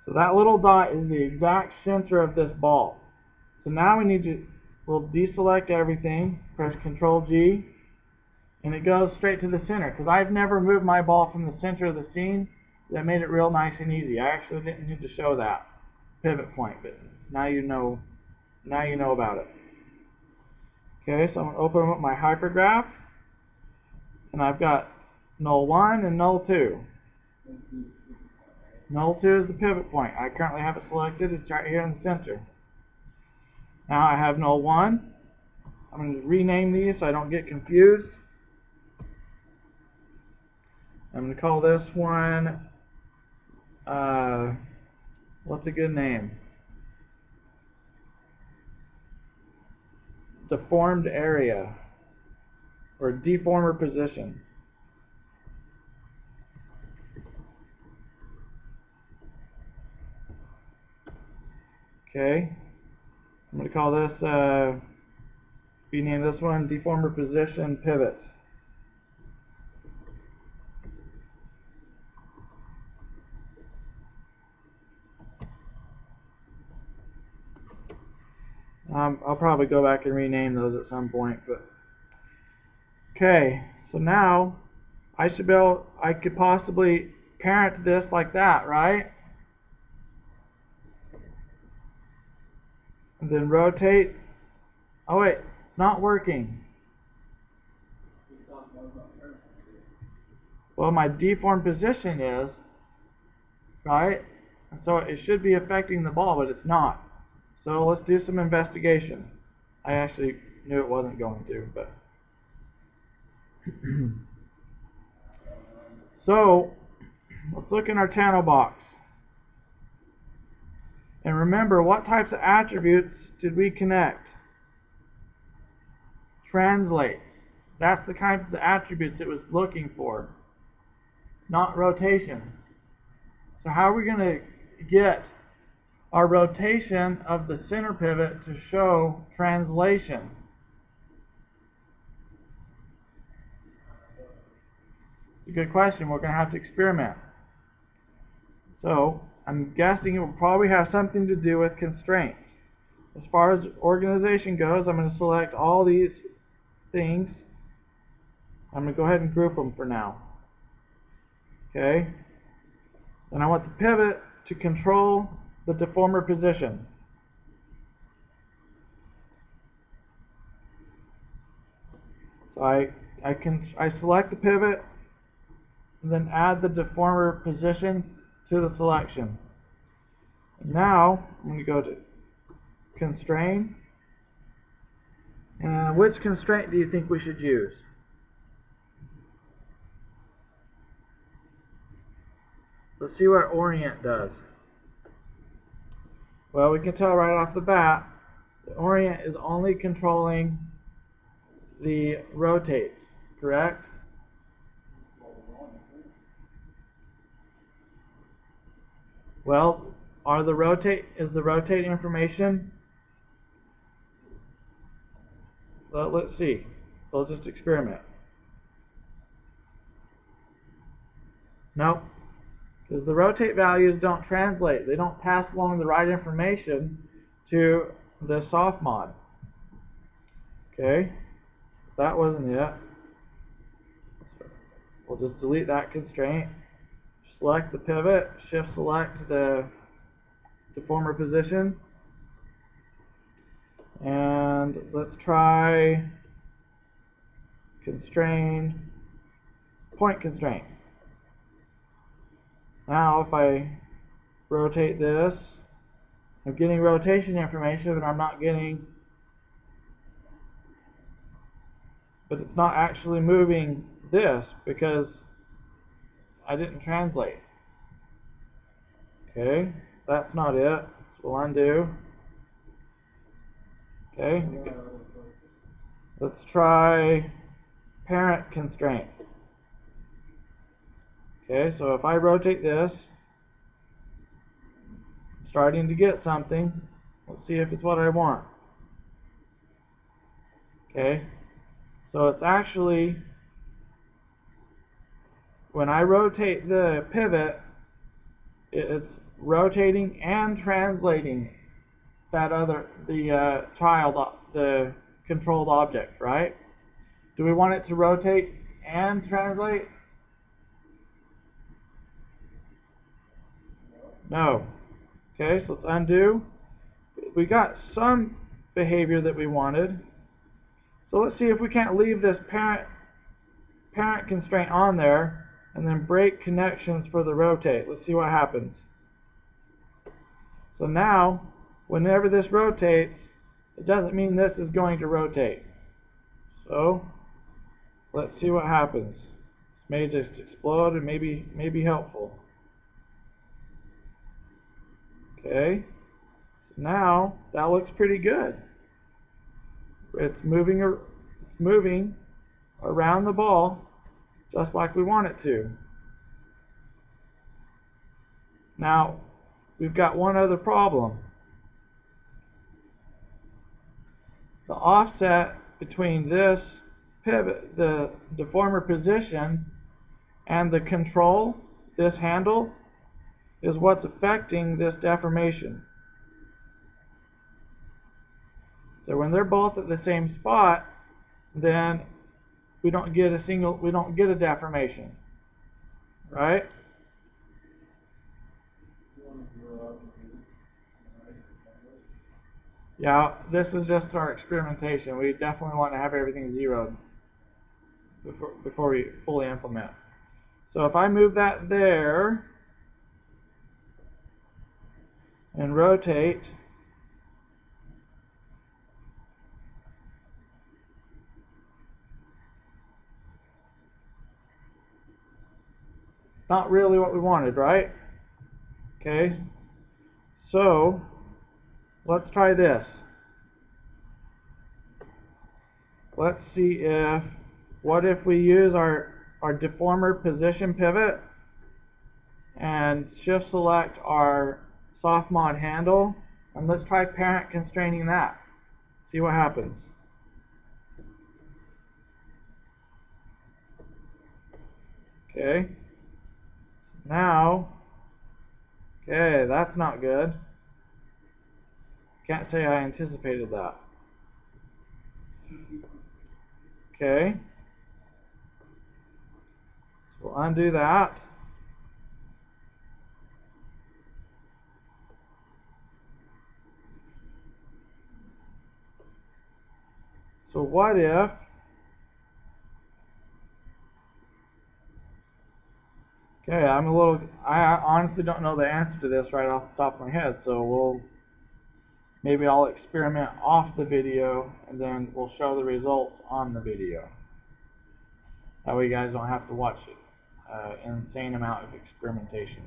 So that little dot is the exact center of this ball. So now we'll deselect everything, press Control G, and it goes straight to the center. Because I've never moved my ball from the center of the scene, that made it real nice and easy. I actually didn't need to show that pivot point, but now you know about it. Okay, so I'm going to open up my hypergraph, and I've got null 1 and null 2. Null 2 is the pivot point. I currently have it selected. It's right here in the center. Now I have null 1. I'm going to rename these so I don't get confused. I'm going to call this one, what's a good name? Deformed area, or deformer position. Okay, I'm going to call this, rename this one deformer position pivot. I'll probably go back and rename those at some point, but okay. So now I could possibly parent this like that, right? And then rotate. Oh wait, it's not working. Well, my deformed position is, right? And so it should be affecting the ball, but it's not. So let's do some investigation. I actually knew it wasn't going to, but so let's look in our channel box. And remember, what types of attributes did we connect? Translate. That's the kinds of attributes it was looking for, not rotation. So how are we going to get our rotation of the center pivot to show translation? It's a good question. We're going to have to experiment. So I'm guessing it will probably have something to do with constraints. As far as organization goes, I'm going to select all these things. I'm going to go ahead and group them for now. Okay? And I want the pivot to control the deformer position. So I select the pivot and then add the deformer position to the selection. And now I'm going to go to constrain. And which constraint do you think we should use? Let's see what orient does. Well, we can tell right off the bat that orient is only controlling the rotates, correct? Well, is the rotate information? Well, let's see. We'll just experiment. Nope. Because the rotate values don't translate. They don't pass along the right information to the soft mod. Okay? That wasn't it. We'll just delete that constraint. Select the pivot. Shift select the deformer position. And let's try constrain, point constraint. Now if I rotate this, I'm getting rotation information, but I'm not getting, but it's not actually moving this because I didn't translate. Okay, that's not it. So we'll undo. Okay, let's try parent constraint. Okay, so if I rotate this, I'm starting to get something. Let's see if it's what I want. Okay, so it's actually, when I rotate the pivot, it's rotating and translating the controlled object, right? Do we want it to rotate and translate? No. Okay, so let's undo. We got some behavior that we wanted. So let's see if we can't leave this parent constraint on there and then break connections for the rotate. Let's see what happens. So now, whenever this rotates, it doesn't mean this is going to rotate. So let's see what happens. This may just explode and may be helpful. Okay. So now that looks pretty good. It's moving around the ball just like we want it to. Now we've got one other problem. The offset between this pivot, the deformer position, and the control, this handle, is what's affecting this deformation. So when they're both at the same spot, then we don't get a deformation, right? Yeah, this is just our experimentation. We definitely want to have everything zeroed before we fully implement. So if I move that there and rotate, not really what we wanted, right? Okay, so let's try this. Let's see what if we use our deformer position pivot and shift select our soft mod handle, and let's try parent constraining that. See what happens. Okay. Now, okay, that's not good. Can't say I anticipated that. Okay. So we'll undo that. So what if I honestly don't know the answer to this right off the top of my head, so maybe I'll experiment off the video and then we'll show the results on the video. That way you guys don't have to watch an insane amount of experimentation.